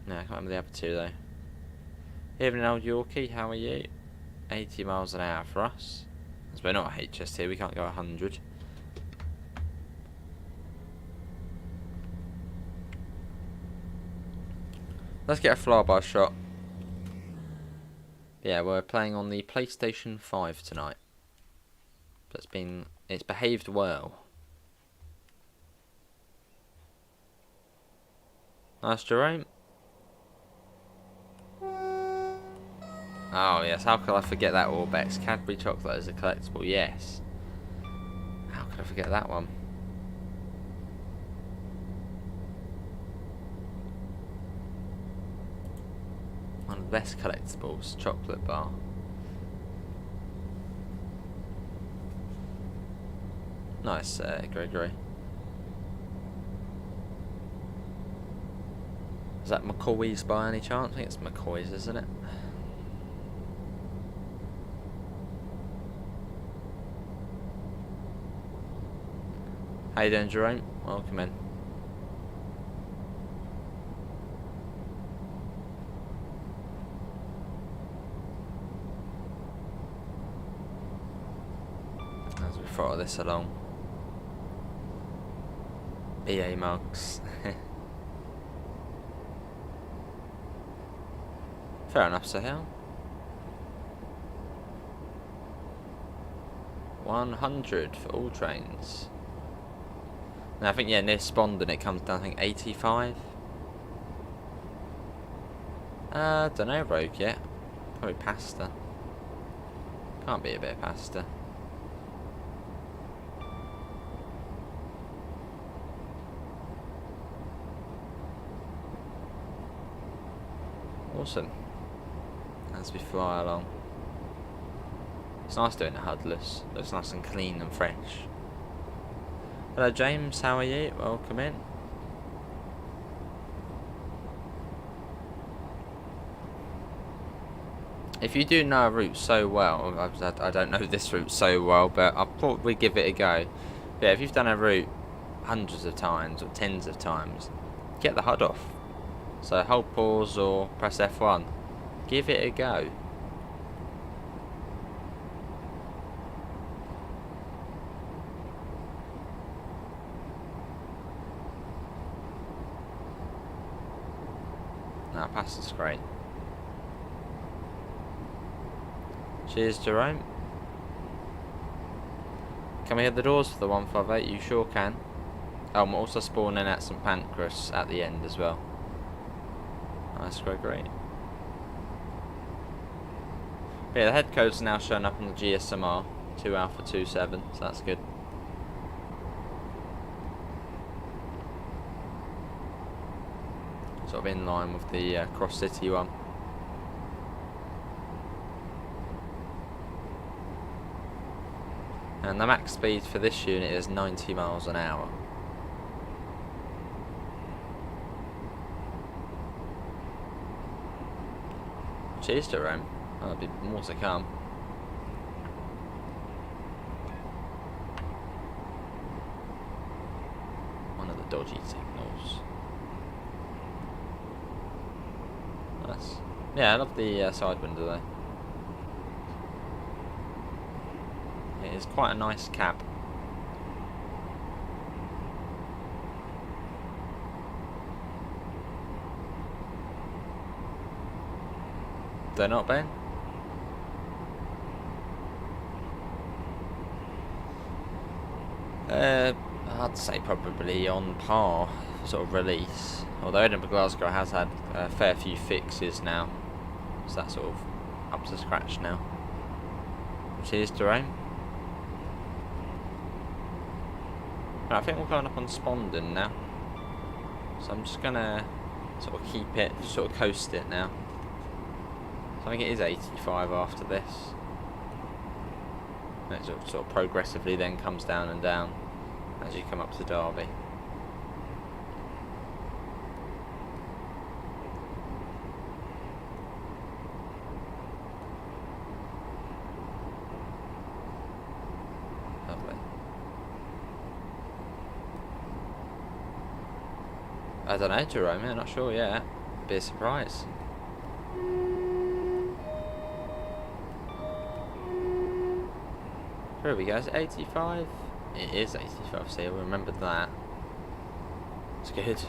No, I can't remember the other two though. Evening, old Yorkie, how are you? 80 miles an hour for us. As we're not a HS here, we can't go 100. Let's get a flyby shot. Yeah, we're playing on the PlayStation 5 tonight. It's behaved well. Nice, Jerome. Oh yes, how could I forget that Orbex? Cadbury chocolate is a collectible, yes. How could I forget that one? One of the best collectibles, chocolate bar. Nice, Gregory. Is that McCoy's by any chance? I think it's McCoy's, isn't it? How you doing, Jerome? Welcome in. As we follow this along. EA mugs. Fair enough, Sahel. 100 for all trains. And I think, yeah, near Spondon it comes down, I think, 85. Don't know, Rogue yet. Probably pasta. Can't be a bit of pasta. Awesome. As we fly along. It's nice doing it HUDless. Looks nice and clean and fresh. Hello James, how are you? Welcome in. If you do know a route so well, I don't know this route so well, but I thought we'd give it a go. But yeah, if you've done a route hundreds of times or tens of times, get the HUD off. So hold pause or press F1. Give it a go. Nah, pass is great. Cheers, Jerome. Can we hit the doors for the 158? You sure can. Oh, I'm also spawning at St Pancras at the end as well. Nice, great. But yeah, the head code's now showing up on the GSMR 2 Alpha 27, so that's good. Sort of in line with the Cross City one. And the max speed for this unit is 90 miles an hour. Cheers, Jerome. Oh, there'll be more to come. One of the dodgy signals. Nice. Yeah, I love the side window though. It is quite a nice cab. They're not, Ben? I'd say probably on par sort of release. Although Edinburgh Glasgow has had a fair few fixes now, so that's sort of up to scratch now. Cheers, Jerome. Right, I think we're going up on Spondon now, so I'm just gonna sort of keep it, sort of coast it now. So I think it is 85 after this. And it sort of progressively then comes down and down as you come up to Derby. Lovely. I don't know, Jerome, I'm not sure yet. Be a surprise. There we go, is it 85? It is 85, so we'll remember that. It's good.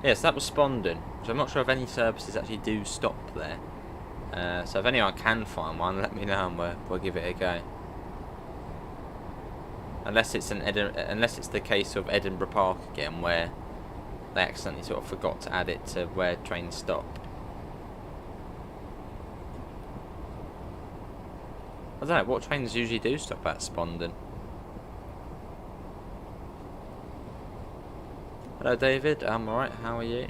Yes, that was Spondon, so I'm not sure if any services actually do stop there. So if anyone can find one, let me know and we'll give it a go. Unless it's the case of Edinburgh Park again, where they accidentally sort of forgot to add it to where trains stop. I don't know, what trains usually do stop at Spondon? Hello David, I'm alright, how are you?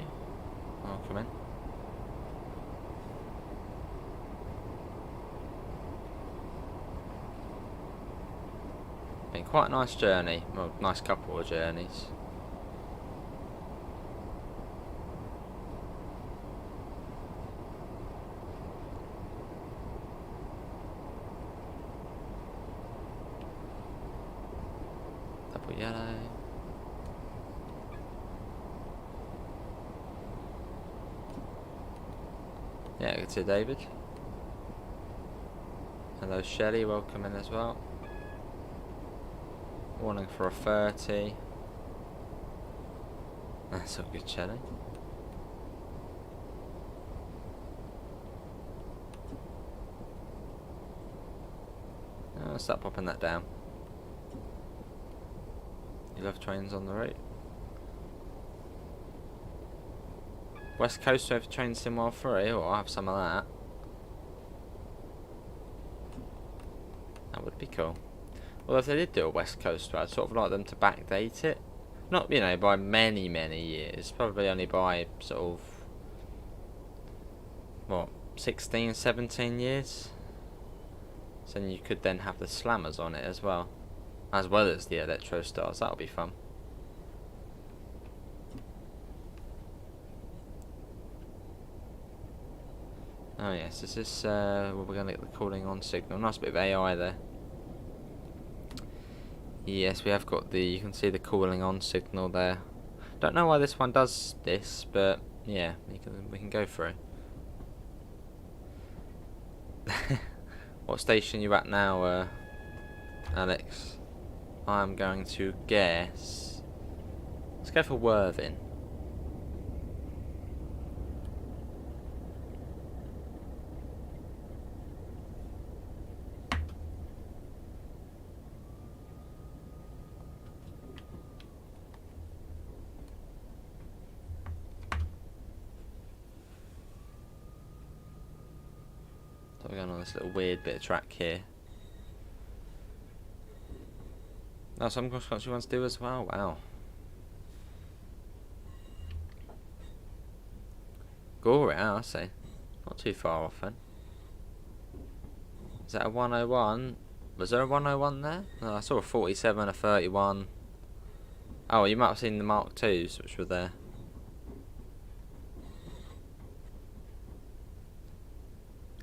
Welcome in. Been quite a nice journey, well, nice couple of journeys. Yellow. Yeah, good to see David. Hello Shelley, welcome in as well. Warning for a 30. That's all good, Shelley. I'll start popping that down. You love trains on the route. West Coast over train sim while free, or I'll have some of that. That would be cool. Well, if they did do a West Coast route, I'd sort of like them to backdate it. Not, you know, by many, many years. Probably only by sort of, what, 16, 17 years? So then you could then have the slammers on it as well. As well as the Electro Stars. That'll be fun. Oh yes, this is well, we're going to get the cooling on signal. Nice bit of AI there. Yes, we have got the, you can see the cooling on signal there. Don't know why this one does this, but yeah, we can go through. What station are you at now, Alex? I'm going to guess. Let's go for Worthing. So we're going on this little weird bit of track here. Oh, some cross country ones do as well. Wow. Gory, I see. Not too far off then. Is that a 101? Was there a 101 there? Oh, I saw a 47, a 31. Oh, you might have seen the Mark IIs which were there.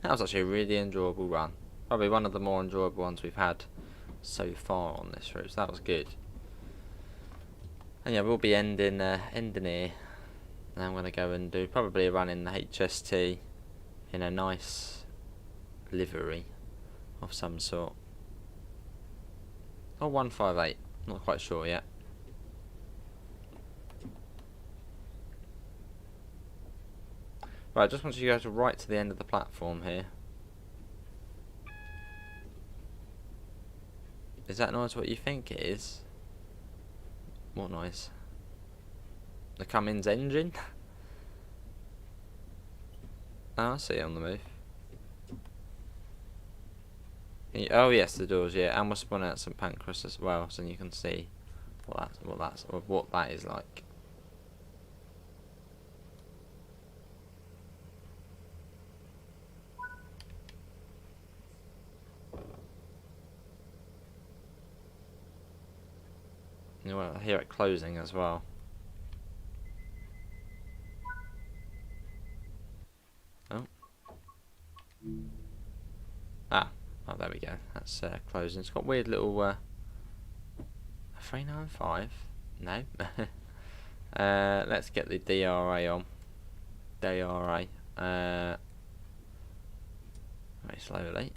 That was actually a really enjoyable run. Probably one of the more enjoyable ones we've had so far on this route. So that was good. And yeah, we'll be ending here. And I'm going to go and do probably a run in the HST in a nice livery of some sort. Or 158. Not quite sure yet. Right, I just want you to go right to the end of the platform here. Is that noise what you think it is? What noise? The Cummins engine? Oh, I see it on the move. Oh yes, the doors, yeah, and we're spun out St Pancras as well, so you can see what that is like. You want to hear it closing as well. Oh. Oh, there we go. That's closing. It's got weird little 395. No. Let's get the DRA on. DRA. Very slowly.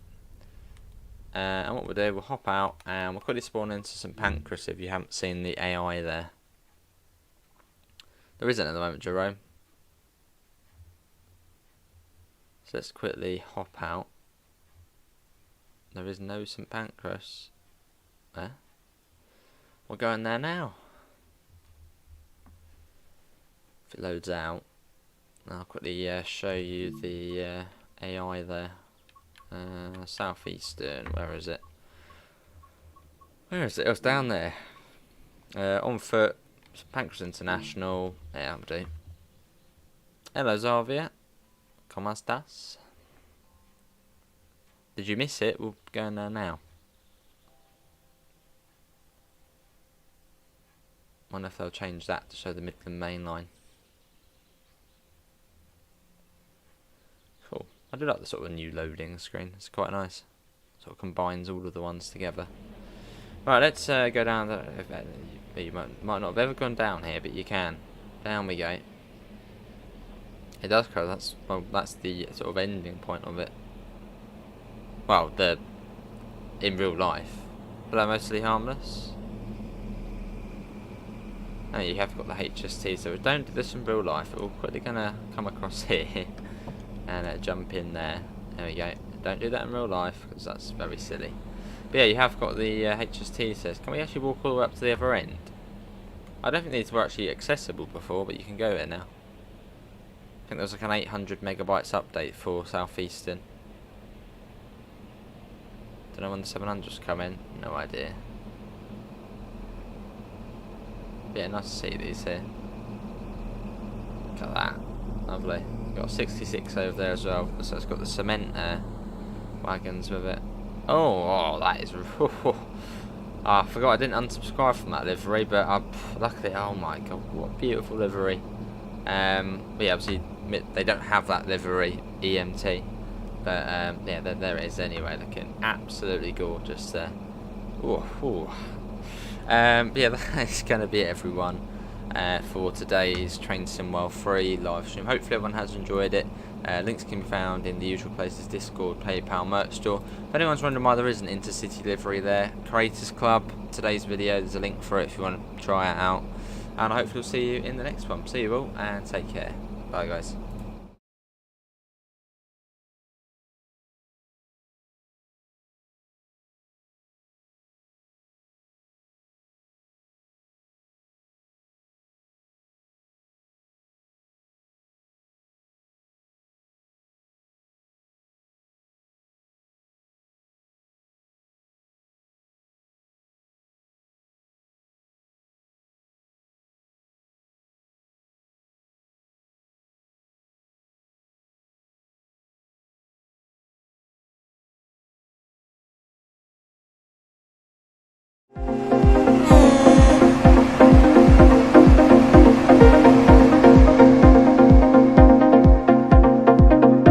And what we'll do, we'll hop out and we'll quickly spawn into St Pancras if you haven't seen the AI there. There isn't at the moment, Jerome. So let's quickly hop out. There is no St Pancras. There. We're going there now. If it loads out, I'll quickly show you the AI there. Southeastern, where is it? Where is it? It was down there. On foot, St Pancras International. Yeah, I'll do. Hello, Zavia. ¿Cómo estás? Did you miss it? We're going there now. Wonder if they'll change that to show the Midland Main Line. Cool. I do like the sort of new loading screen. It's quite nice. Sort of combines all of the ones together. Right, let's go down. You might not have ever gone down here, but you can. Down we go. It does close. That's the sort of ending point of it. Well, in real life, but they're mostly harmless. Oh, you have got the HST, so don't do this in real life. We're quickly gonna come across here and jump in there. There we go. Don't do that in real life because that's very silly. But yeah, you have got the HST says. Can we actually walk all the way up to the other end? I don't think these were actually accessible before, but you can go there now. I think there was like an 800 megabytes update for Southeastern. Don't know when the 700s come in. No idea. Yeah, nice to see these here. Look at that. Lovely. Got 66 over there as well. So it's got the cement wagons with it. Oh, that is... I forgot I didn't unsubscribe from that livery, but luckily, oh my god, what a beautiful livery. But yeah, obviously they don't have that livery EMT, but yeah, there it is anyway, looking absolutely gorgeous there. But yeah, that is going to be it, everyone, for today's Train Sim World 3 live stream. Hopefully everyone has enjoyed it. Links can be found in the usual places: Discord, PayPal, merch store. If anyone's wondering why there isn't intercity livery there, Creators Club, today's video, there's a link for it if you want to try it out. And I hopefully we'll see you in the next one. See you all, and take care. Bye guys.